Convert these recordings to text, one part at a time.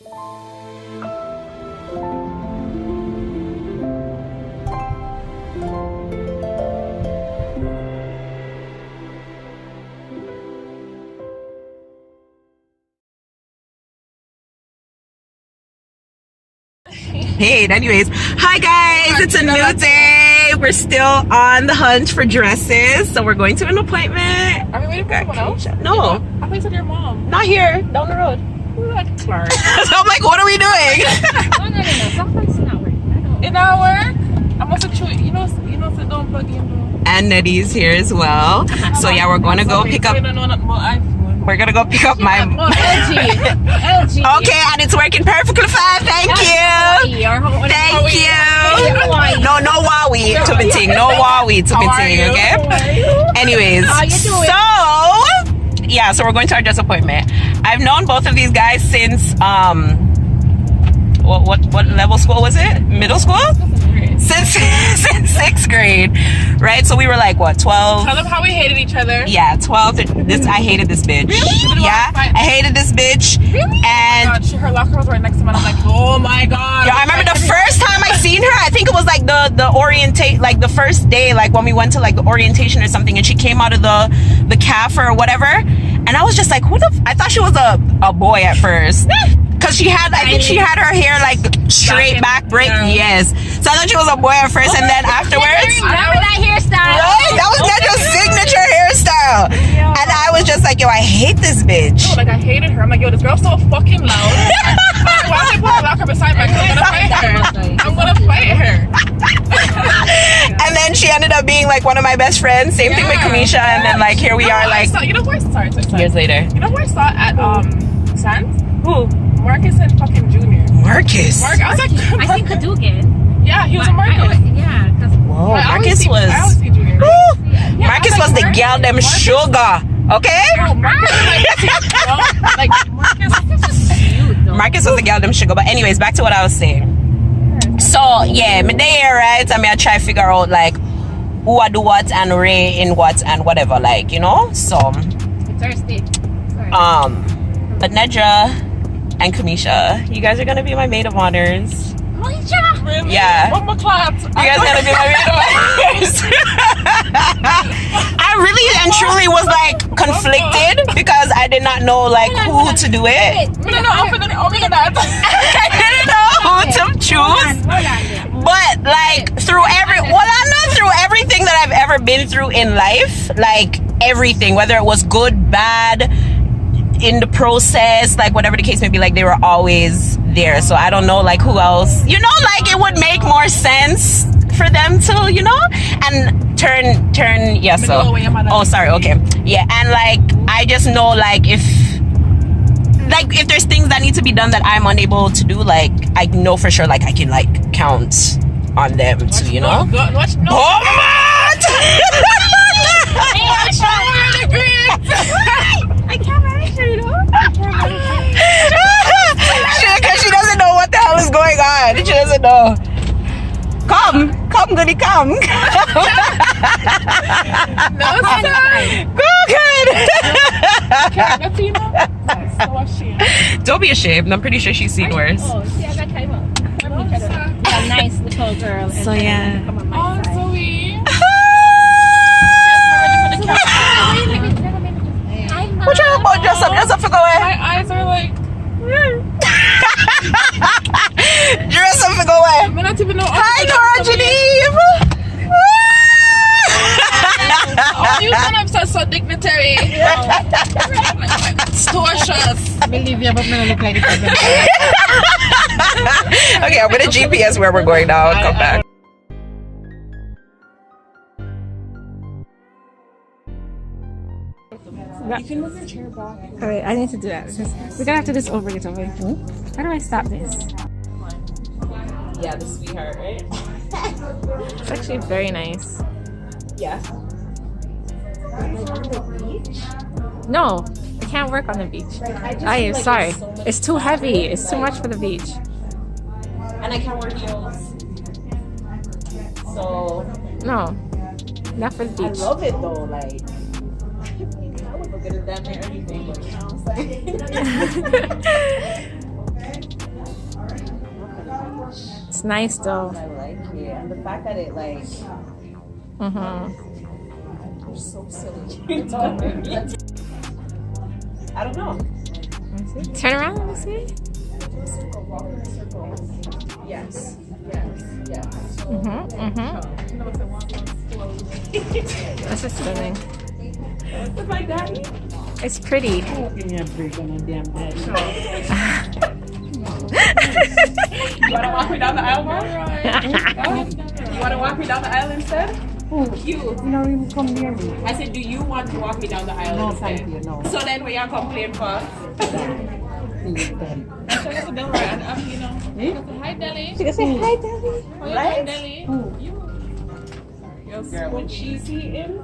Hey, anyways, hi guys, it's a new day. We're still on the hunt for dresses, so we're going to an appointment. Are we waiting for someone else? No. I thought you said your mom. Not here, down the road. So I'm like, what are we doing? No. Sometimes it's not working. It not work? I must have chewed. You know, so don't plug in. And Nettie's here as well. So yeah, we're going to go pick up. We're gonna go pick up my LG. Okay, and it's working perfectly fine. Thank you. Thank you. No Huawei to be thing. No Huawei to be thing. Okay. Anyways, so yeah, so we're going to our dress appointment. I've known both of these guys since what level school was it? Middle school? Since 6th grade, right? So we were like what, 12? Tell them how we hated each other. Yeah, 12. I hated this bitch. Really? Yeah, I hated this bitch. Really? And oh God, her locker was right next to mine. I'm like, oh my God. Yeah, I remember the first time I seen her. I think it was like the orientate, like the first day, like when we went to like the orientation or something, and she came out of the cafe or whatever, and I was just like, who the? I thought she was a boy at first. Cause she had, I think she had her hair like straight back break. Yes. So I thought she was a boy at first, and then afterwards. Remember that hairstyle? Right? That was Nedra's signature hairstyle. Yeah. And I was just like, yo, I hate this bitch. No, like I hated her. I'm like, yo, this girl's so fucking loud. Why did I put her locker beside me? I'm gonna fight her. I'm gonna fight her. And then she ended up being like one of my best friends. Same thing with Kamisha. And then like here we are, like you know who I saw? years later. You know who I saw at Sands? Who? Marcus and fucking Junior. Marcus. I was like, I see Cadugan. yeah, he was a Marcus. Yeah, because Whoa, I always Marcus was. I always see Junior. Yeah, Marcus was the girl them sugar. Okay. No, Marcus like Marcus is cute though. Marcus was the girl them sugar. But anyways, back to what I was saying. So yeah, me there, right? I mean, I try to figure out like who I do what and Ray in what and whatever, like, you know. So Thursday. but Nedra and Kamisha, you guys are gonna be my maid of honors. Really? Yeah. Mama clap. You guys gonna be my maid of honors. I really and truly was like conflicted because I did not know like who to do it. No, I didn't know who to choose. But like through everything that I've ever been through in life, like everything, whether it was good, bad, in the process, like whatever the case may be, like they were always there. So I don't know like who else, you know, like it would make more sense for them to, you know, and turn yeah. So oh sorry, okay, yeah. And like I just know like if there's things that need to be done that I'm unable to do, like I know for sure like I can like count on them to, you know. I can't manage her, you know? Because she doesn't know what the hell is going on. She doesn't know. Come, goody, come. No, go good. Don't be ashamed. I'm pretty sure she's seen worse. Oh, see, I got time up. A nice little girl. So yeah. Oh, Zoe. What you about dress up for go away? My eyes are like dress up for go away. I don't even know. Hi Dora Geneve. Oh, you said I'm so dignitary. Tortious. I believe you, but I look like it. Okay, I'm gonna GPS where we're going now and come back. You can move your chair back. Alright, I need to do that. We're gonna have to do this over and over. How do I stop this? Yeah, the sweetheart, right? It's actually very nice. Yeah. No, I can't work on the beach. I am sorry. It's too heavy. It's too much for the beach. And I can't wear heels. So No, not for the I beach. love it though, like I would look at it that way or anything, but you know what I'm saying? It's nice though. I like it. And the fact that it like you're so silly. I don't know. Turn around, let me see. Yes. This is stunning. With my daddy. It's pretty. Give me a break on a damn daddy. You wanna walk me down the aisle, Mom? You wanna walk me down the aisle instead? You don't even come near me. I said, do you want to walk me down the aisle No, instead? thank you, no. So then we are complaining for. Daddy. So that's a Delroy, and you know. Hi, Deli. She can say hi, Daddy. How you doing, Deli? You. Yes, when she's eating.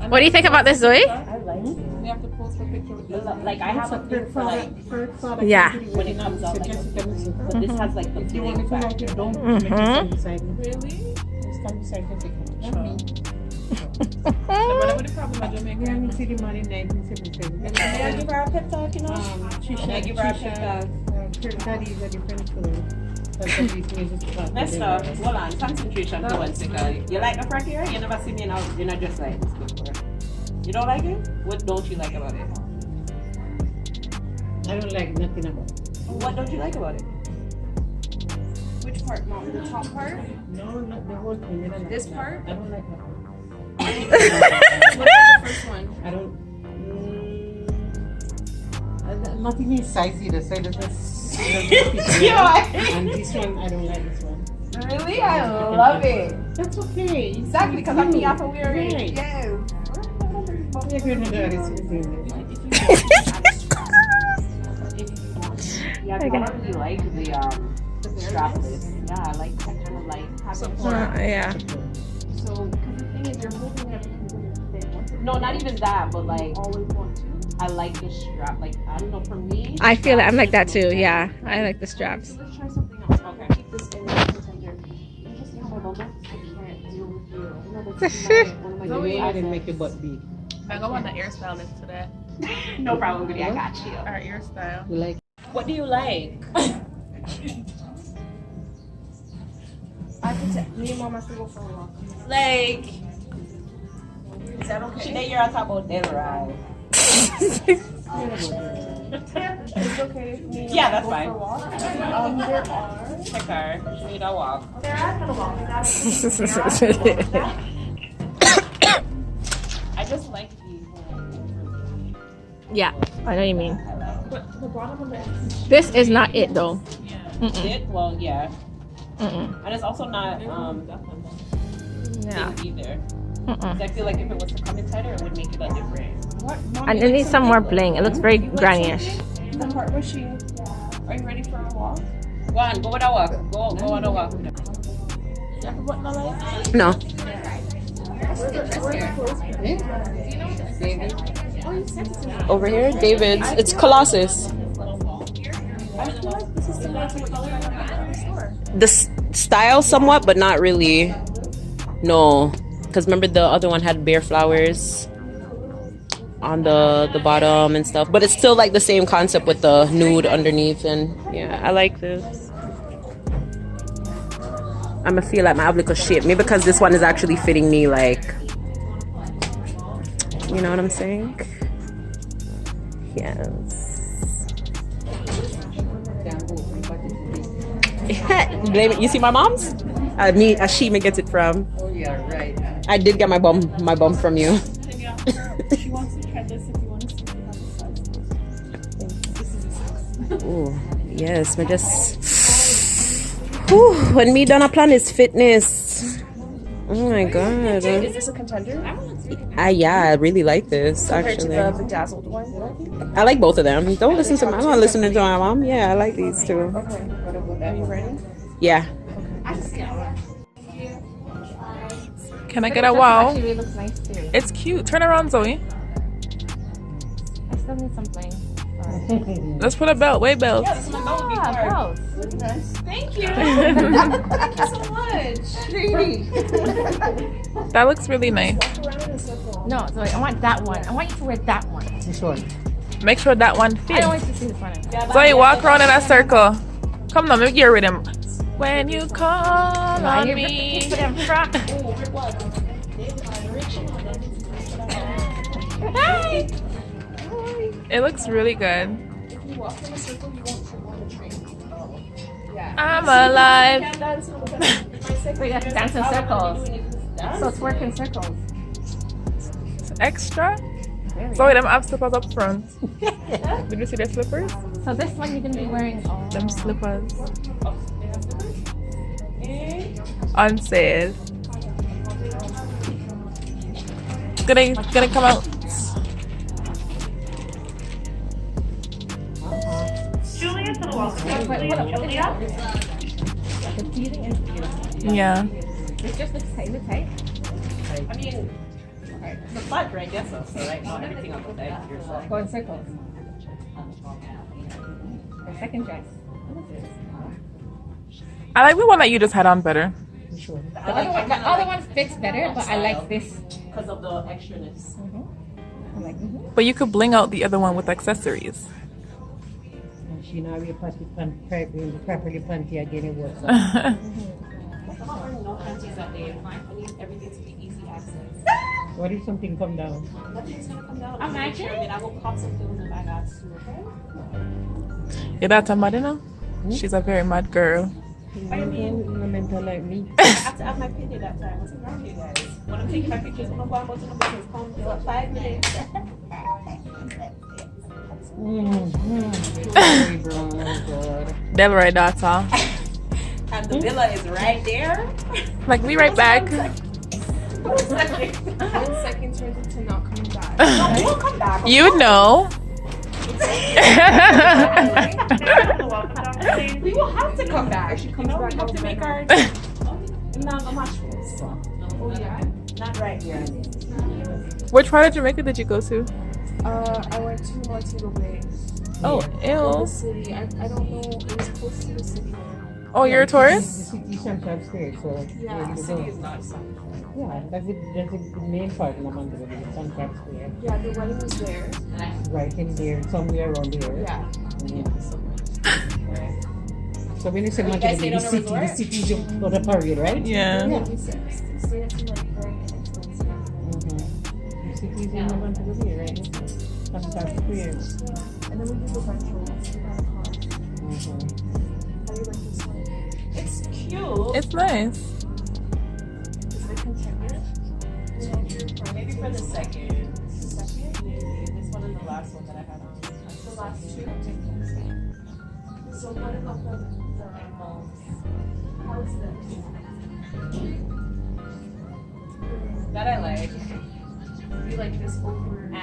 What do you think about this, Zoe? I like it. We have to pose for a picture with this. Like I have a thing for like Yeah. when it comes out like but this has like the You want feeling to feel like factor. you don't make you stand beside me. Really? You stand beside me. No, but what the problem with Jamaica? Yeah, I see the man in 1977. May I give her a pep talk, you know? May I give her a pep talk? Daddy is a different story. That's the reason you just talk. Let's stop. Hold on. Concentration for 1 second. You like the front here? You never see me now. You're not just like this before. You don't like it? What don't you like about it? I don't like nothing about it. What don't you like about it? Which part, Mom? The top part? No, not the whole thing. I don't like This that. part? I don't like that. What about the first one? I don't. Nothing is size either, so it doesn't. And this one, I don't like this one. Really? I love it. That's okay. Exactly, because I'm the half wearing. Right. Yes. Yeah, good, no, that is the same. Yeah, I really like the strapless. Yeah, I like that kind of like having Yeah. So, because the thing is, you're holding everything. No, not even that, but like Always want to. I like the strap. Like I don't know, for me. I feel it. I'm like that too. Yeah. I like the straps. Let's try something else. Okay. Keep this in the contender. You just see how my bum looks? I can't deal with you. You know, that's one of my Zoe, I didn't make your butt big. I go on the hairstyle into that. No problem, Goody. I got you. Our hairstyle. You like? What do you like? I can tell. Me and Mom have to go for a walk. Like, Is that okay? today you're on top about Delroy. It's okay. Me and Yeah, Mom that's go fine. For a walk. There are. Check her. She need a walk. There are gonna walk. I just like the. Yeah. I know what you mean. But the bottom of it. This is not it though. It, well, yeah. Mm-mm. And it's also not Yeah. thin either. 'Cause I feel like if it was to come in tighter, it would make it a different. What? Mom, And it needs some more bling. It looks very granny-ish. The part where she. Are you ready for a walk? Go on, go with a walk. Go on a walk. Yeah. What? No, like. No. Over here, David's. It's Colossus. I feel like this is similar to what you learned in the store. The style somewhat, but not really. No, because remember the other one had bare flowers on the bottom and stuff, but it's still like the same concept with the nude underneath. And yeah, I like this. I'ma feel like my have little shape, maybe because this one is actually fitting me, like, you know what I'm saying? Yes. Blame it. You see my mom's? She may get it from. Oh yeah, right. I did get my bum from you. She wants to try this if you want to see how the size is. Ooh, yes, me just. Whew, when me done a plan is fitness. Oh my god. Is this a contender? Yeah, I really like this Compared to actually. the bedazzled one? I like both of them. Don't listen to my. I'm not listening to my mom. Yeah, I like these two. Okay. Are you ready? Yeah. Can I get a wow? Actually, it looks nice too. It's cute. Turn around, Zoe. I still need something. Let's put a belt. Wait, belt. Yeah, belts. Thank you. Thank you so much. That looks really nice. No, so I want that one. I want you to wear that one. This one. Make sure that one I fits. don't want you to see the front of it. Zoe, walk around in a circle. Come on, make you with him. When you call on me. It looks really good. I'm alive. We have to dance in circles. So it's work in circles. It's extra. So wait, them have slippers up front. Did you see their slippers? So this one you're gonna be wearing all Them slippers. On sale. Gonna come out. Yeah. It's just the tight. I mean, the flat right, yes, so right now everything on the side yourself. Go in circles. The second dress. I like the one that you just had on better. The other one fits better, but I like this. Because of the extraness. I like But you could bling out the other one with accessories. She now we properly panty again it works. No panties that day. I need everything to be easy access. What if something come down? Nothing's gonna come down. Imagine. I will pop some things if I got to, okay? Your daughter mad, you know? She's a very mad girl. I mean, You're mental like me. I have to have my pity that time. What's wrong with you guys? When I'm taking my pictures, when I'm going to the business, come for 5 minutes. Delroy daughter. And the villa is right there. Like, be right back. 1 second turns into not coming back. We'll come back. You know. We will have to come back. She comes back. We have to make our. Oh yeah. Not right here. Which part of Jamaica did you go to? I went to Montego Bay. Oh, In ew. the city. I don't know. It was close to the city. Oh, you're a The tourist? city Central Square, so Yeah, where you the go. City is not something. Yeah, that's the main part of Montego Bay, Central Square. Yeah, the wedding was there. Right in there, somewhere around there. Yeah. So when you say You Montego guys Bay, stayed on a the city is on the parade, right? Yeah. Yeah. We stayed at some like very inexpensive. The city is in Montego Bay, right? Central Square. And then we did the rentals. We got a car. How do you like this one? It's cute. It's nice. Is it contender? Maybe for the second. Maybe. This one and the last one that I had on. The last two. So what about the how is this? That I like. You like this over And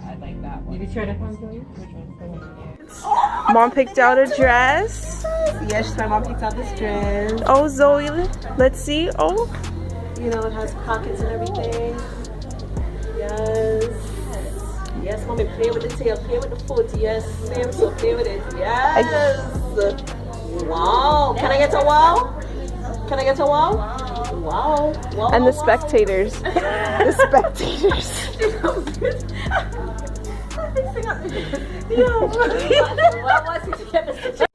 I like that one. Did you try that one, Zoe? Which one? Mom picked out a dress. Yes, my mom picked out this dress. Oh, Zoe, let's see. Oh, You know, it has pockets and everything. Yes. Yes, mommy, play with the tail, play with the foot. Yes, Sam, so play with it. Yes. Wow. Can I get a wow? Can I get a wow? Wow. Wow. and the wow, wow. spectators. The spectators. Yo. What was it?